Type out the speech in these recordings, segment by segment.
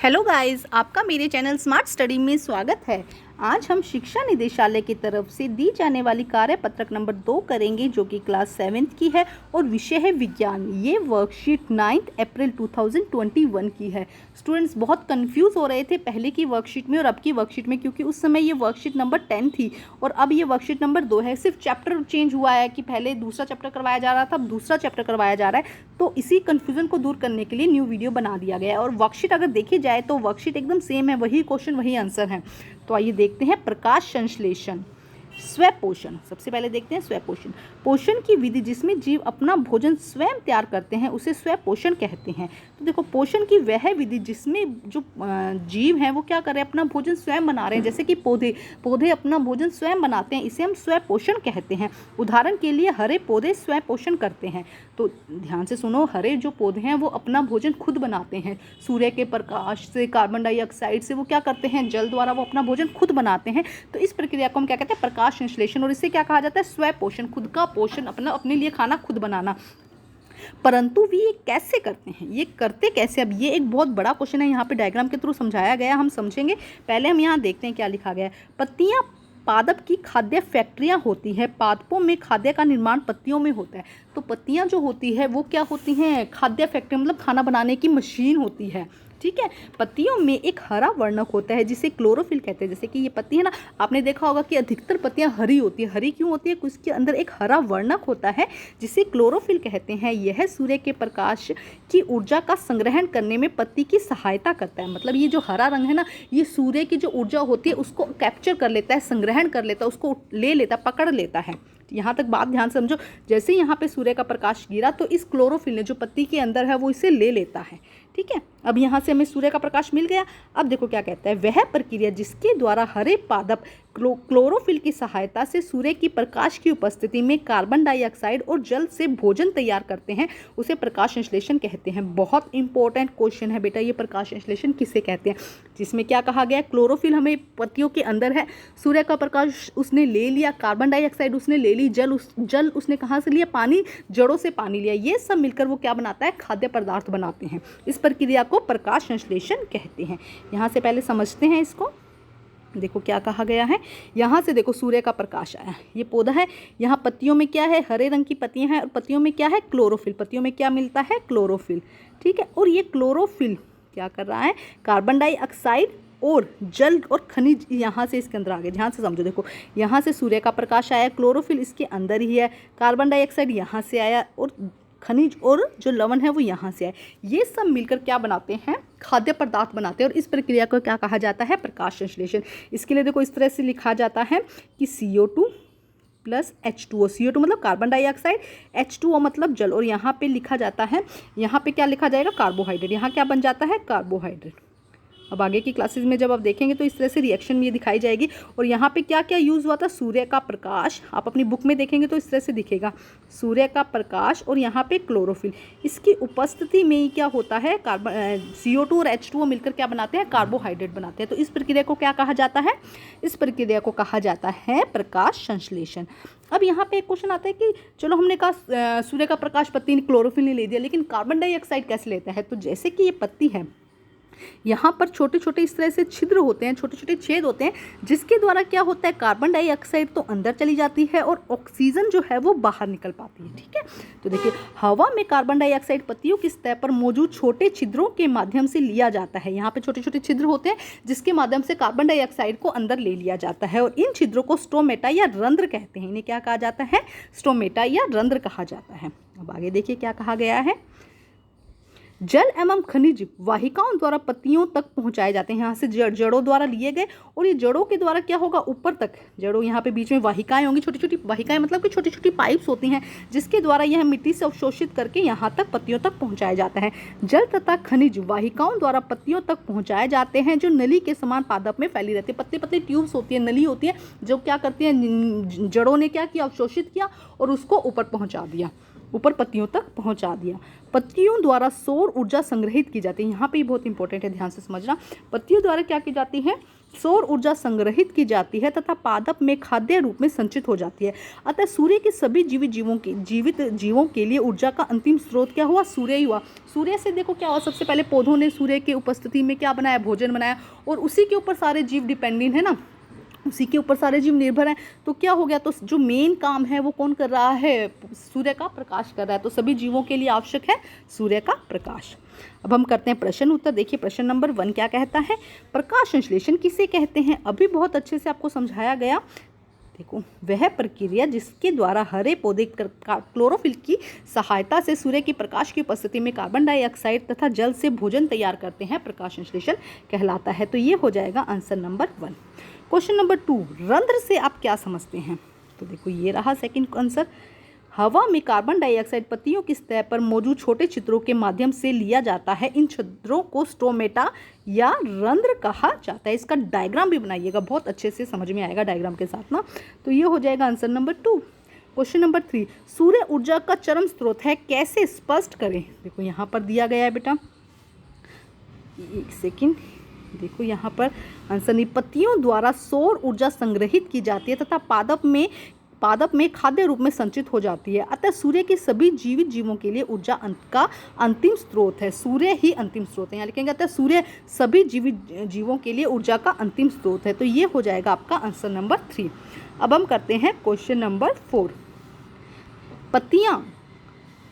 Hello guys, आपका मेरे channel smart study में स्वागत है। आज हम शिक्षा निदेशालय की तरफ से दी जाने वाली कार्यपत्रक नंबर 2 करेंगे, जो कि क्लास 7th की है और विषय है विज्ञान। ये वर्कशीट 9 अप्रैल 2021 की है। स्टूडेंट्स बहुत कंफ्यूज हो रहे थे पहले की वर्कशीट में और अब की वर्कशीट में, क्योंकि उस समय ये वर्कशीट नंबर 10 थी और अब ये वर्कशीट नंबर 2 है। सिर्फ चैप्टर चेंज हुआ है कि पहले दूसरा चैप्टर करवाया जा रहा था, अब दूसरा चैप्टर करवाया जा रहा है। तो इसी कन्फ्यूजन को दूर करने के लिए न्यू वीडियो बना दिया गया है। और वर्कशीट अगर देखी जाए तो वर्कशीट एकदम सेम है, वही क्वेश्चन वही आंसर है। तो आइए देखते हैं प्रकाश संश्लेषण, स्वपोषण। सबसे पहले देखते हैं स्वपोषण। पोषण की विधि जिसमें जीव अपना भोजन स्वयं तैयार करते हैं उसे स्वपोषण कहते हैं। तो देखो, पोषण की वह विधि जिसमें जो जीव हैं वो क्या कर रहे हैं, अपना भोजन स्वयं बना रहे हैं। जैसे कि पौधे अपना भोजन स्वयं बनाते हैं, इसे हम स्वपोषण कहते हैं। उदाहरण के लिए हरे पौधे स्वपोषण करते हैं। तो ध्यान से सुनो, हरे जो पौधे हैं वो अपना भोजन खुद बनाते हैं। सूर्य के प्रकाश से, कार्बन डाइऑक्साइड से वो क्या करते हैं, जल द्वारा वो अपना भोजन खुद बनाते हैं। तो इस प्रक्रिया को हम क्या कहते हैं, प्रकाश संश्लेषण। और इसे क्या कहा जाता है, स्वपोषण, खुद का पोषण, अपने लिए खाना खुद बनाना। परंतु वे ये कैसे करते हैं, ये करते कैसे? अब ये एक बहुत बड़ा क्वेश्चन है, यहाँ पे डायग्राम के थ्रू समझाया गया, हम समझेंगे। पहले हम यहाँ देखते हैं क्या लिखा गया है। पत्तियां पादप की खाद्य फैक्ट्रियां होती है। पादपों में खाद्य का निर्माण पत्तियों में होता है। तो पत्तियां जो होती है वो क्या होती हैं, खाद्य फैक्ट्री, मतलब खाना बनाने की मशीन होती है। ठीक है। पत्तियों में एक हरा वर्णक होता है जिसे क्लोरोफिल कहते हैं। जैसे कि ये पत्ती है ना, आपने देखा होगा कि अधिकतर पत्तियां हरी होती है। हरी क्यों होती है? उसके अंदर एक हरा वर्णक होता है जिसे क्लोरोफिल कहते हैं। यह सूर्य के प्रकाश की ऊर्जा का संग्रहण करने में पत्ती की सहायता करता है। मतलब ये जो हरा रंग है ना, ये सूर्य की जो ऊर्जा होती है उसको कैप्चर कर लेता है, संग्रहण कर लेता है, उसको ले लेता, पकड़ लेता है। यहाँ तक बात ध्यान से समझो। जैसे यहाँ पे सूर्य का प्रकाश गिरा तो इस क्लोरोफिल ने, जो पत्ती के अंदर है, वो इसे ले लेता है। ठीक है। अब यहाँ से हमें सूर्य का प्रकाश मिल गया। अब देखो क्या कहता है, वह प्रक्रिया जिसके द्वारा हरे पादप क्लोरोफिल की सहायता से सूर्य की प्रकाश की उपस्थिति में कार्बन डाइऑक्साइड और जल से भोजन तैयार करते हैं, उसे प्रकाश संश्लेषण कहते हैं। बहुत इंपॉर्टेंट क्वेश्चन है बेटा, ये प्रकाश संश्लेषण किसे कहते हैं? जिसमें क्या कहा गया, क्लोरोफिल हमें पत्तियों के अंदर है, सूर्य का प्रकाश उसने ले लिया, कार्बन डाइऑक्साइड उसने ले ली, जल उसने कहाँ से लिया, पानी, जड़ों से पानी लिया। ये सब मिलकर वो क्या बनाता है, खाद्य पदार्थ बनाते हैं। इस प्रक्रिया को प्रकाश संश्लेषण कहते हैं। यहाँ से पहले समझते हैं इसको। देखो क्या कहा गया है, यहाँ से देखो सूर्य का प्रकाश आया, ये पौधा है, यहाँ पत्तियों में क्या है, हरे रंग की पत्तियां हैं और पत्तियों में क्या है, क्लोरोफिल। पत्तियों में क्या मिलता है, क्लोरोफिल। ठीक है। और ये क्लोरोफिल क्या कर रहा है, कार्बन डाइऑक्साइड और जल और खनिज यहाँ से इसके अंदर आ गए। ध्यान से समझो। देखो, यहाँ से सूर्य का प्रकाश आया, क्लोरोफिल इसके अंदर ही है, कार्बन डाइऑक्साइड यहाँ से आया और खनिज और जो लवण है वो यहाँ से आए। ये सब मिलकर क्या बनाते हैं, खाद्य पदार्थ बनाते हैं। और इस प्रक्रिया को क्या कहा जाता है, प्रकाश संश्लेषण। इसके लिए देखो इस तरह से लिखा जाता है कि CO2 प्लस H2O। CO2 मतलब कार्बन डाइऑक्साइड, H2O मतलब जल। और यहाँ पे लिखा जाता है, यहाँ पे क्या लिखा जाएगा, कार्बोहाइड्रेट। यहाँ क्या बन जाता है, कार्बोहाइड्रेट। अब आगे की क्लासेस में जब आप देखेंगे तो इस तरह से रिएक्शन में ये दिखाई जाएगी। और यहाँ पे क्या क्या यूज़ हुआ था, सूर्य का प्रकाश। आप अपनी बुक में देखेंगे तो इस तरह से दिखेगा, सूर्य का प्रकाश और यहाँ पे क्लोरोफिल। इसकी उपस्थिति में ही क्या होता है, CO2 और H2O मिलकर क्या बनाते हैं, कार्बोहाइड्रेट बनाते हैं। तो इस प्रक्रिया को क्या कहा जाता है, इस प्रक्रिया को कहा जाता है प्रकाश संश्लेषण। अब यहाँ पे एक क्वेश्चन आता है कि चलो हमने कहा सूर्य का प्रकाश पत्ती ने, क्लोरोफिल ने ले दिया, लेकिन कार्बन डाइऑक्साइड कैसे लेता है? तो जैसे कि ये पत्ती है, यहाँ पर छोटे छोटे इस तरह से छिद्र होते हैं, छोटे छोटे छेद होते हैं, जिसके द्वारा क्या होता है, कार्बन डाइऑक्साइड तो अंदर चली जाती है और ऑक्सीजन जो है वो बाहर निकल पाती है। ठीक है। तो देखिए, हवा में कार्बन डाइऑक्साइड पत्तियों की सतह पर मौजूद छोटे छिद्रों के माध्यम से लिया जाता है। यहाँ पे छोटे छोटे छिद्र होते हैं जिसके माध्यम से कार्बन डाइऑक्साइड को अंदर ले लिया जाता है। और इन छिद्रों को स्टोमेटा या रंध्र कहते हैं। इन्हें क्या कहा जाता है, स्टोमेटा या रंध्र कहा जाता है। अब आगे देखिए क्या कहा गया है, जल एवं खनिज वाहिकाओं द्वारा पत्तियों तक पहुंचाए जाते हैं। यहाँ से जड़ों द्वारा लिए गए और ये जड़ों के द्वारा क्या होगा, ऊपर तक जड़ों, यहाँ पे बीच में वाहिकाएं होंगी, छोटी छोटी वाहिकाएं मतलब कि छोटी छोटी पाइप्स होती हैं, जिसके द्वारा यह मिट्टी से अवशोषित करके यहाँ तक पत्तियों तक पहुँचाया जाता है। जल तथा खनिज वाहिकाओं द्वारा पत्तियों तक पहुँचाए जाते हैं, जो नली के समान पादप में फैली रहती है। पतली पतली ट्यूब्स होती है, नली होती है, जो क्या करती है, जड़ों ने क्या किया, अवशोषित किया और उसको ऊपर पहुँचा दिया। ऊपर पत्तियों तक पहुंचा दिया। पत्तियों द्वारा सौर ऊर्जा संग्रहित की जाती है, यहाँ पे बहुत इंपॉर्टेंट है, ध्यान से समझना। पत्तियों द्वारा क्या की जाती है? सौर ऊर्जा संग्रहित की जाती है तथा पादप में खाद्य रूप में संचित हो जाती है। अतः सूर्य के सभी जीवित जीवों के लिए ऊर्जा का अंतिम स्रोत क्या हुआ? सूर्य ही हुआ। सूर्य से देखो क्या हुआ, सबसे पहले पौधों ने सूर्य के उपस्थिति में क्या बनाया? भोजन बनाया, और उसी के ऊपर सारे जीव डिपेंडेंट है ना, उसी के ऊपर सारे जीव निर्भर हैं। तो क्या हो गया? तो जो मेन काम है वो कौन कर रहा है? सूर्य का प्रकाश कर रहा है। तो सभी जीवों के लिए आवश्यक है सूर्य का प्रकाश। अब हम करते हैं प्रश्न उत्तर। देखिए प्रश्न नंबर 1 क्या कहता है? प्रकाश संश्लेषण किसे कहते हैं? अभी बहुत अच्छे से आपको समझाया गया। देखो, वह प्रक्रिया जिसके द्वारा हरे पौधे क्लोरोफिल की सहायता से सूर्य की प्रकाश की उपस्थिति में कार्बन डाइऑक्साइड तथा जल से भोजन तैयार करते हैं, प्रकाश संश्लेषण कहलाता है। तो ये हो जाएगा आंसर नंबर 1। क्वेश्चन नंबर 2, रंध्र से आप क्या समझते हैं? तो देखो ये रहा सेकंड आंसर। हवा में कार्बन डाइऑक्साइड पत्तियों की सतह पर मौजूद छोटे छिद्रों के माध्यम से लिया जाता है। इन छिद्रों को स्टोमेटा या रंध्र कहा जाता है। इसका डायग्राम भी बनाइएगा, बहुत अच्छे से समझ में आएगा डायग्राम के साथ ना। तो ये हो जाएगा आंसर नंबर 2। क्वेश्चन नंबर 3, सूर्य ऊर्जा का चरम स्रोत है, कैसे स्पष्ट करें? देखो यहाँ पर दिया गया है बेटा, एक सेकेंड, देखो यहाँ पर आंसर नहीं। पत्तियों द्वारा सौर ऊर्जा संग्रहित की जाती है तथा पादप में खाद्य रूप में संचित हो जाती है। अतः सूर्य के सभी जीवित जीवों के लिए ऊर्जा का अंतिम स्रोत है। सूर्य ही अंतिम स्रोत है, यहाँ लिखेंगे अतः सूर्य सभी जीवित जीवों के लिए ऊर्जा का अंतिम स्रोत है। तो ये हो जाएगा आपका आंसर नंबर 3। अब हम करते हैं क्वेश्चन नंबर 4। पत्तियां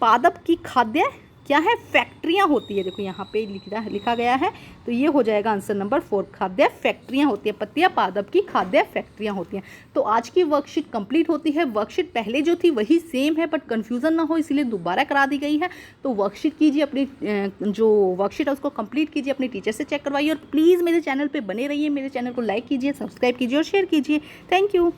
पादप की खाद्य क्या है? फैक्ट्रियां होती है। देखो यहाँ पे लिखा गया है, तो ये हो जाएगा आंसर नंबर 4। खाद्य फैक्ट्रियां होती है, पत्तियां पादप की खाद्य फैक्ट्रियां होती हैं। तो आज की वर्कशीट कंप्लीट होती है। वर्कशीट पहले जो थी वही सेम है, बट कन्फ्यूजन ना हो इसलिए दोबारा करा दी गई है। तो वर्कशीट कीजिए, अपनी जो वर्कशीट है उसको कंप्लीट कीजिए, अपने टीचर से चेक करवाइए, और प्लीज़ मेरे चैनल पर बने रहिए। मेरे चैनल को लाइक कीजिए, सब्सक्राइब कीजिए और शेयर कीजिए। Thank you.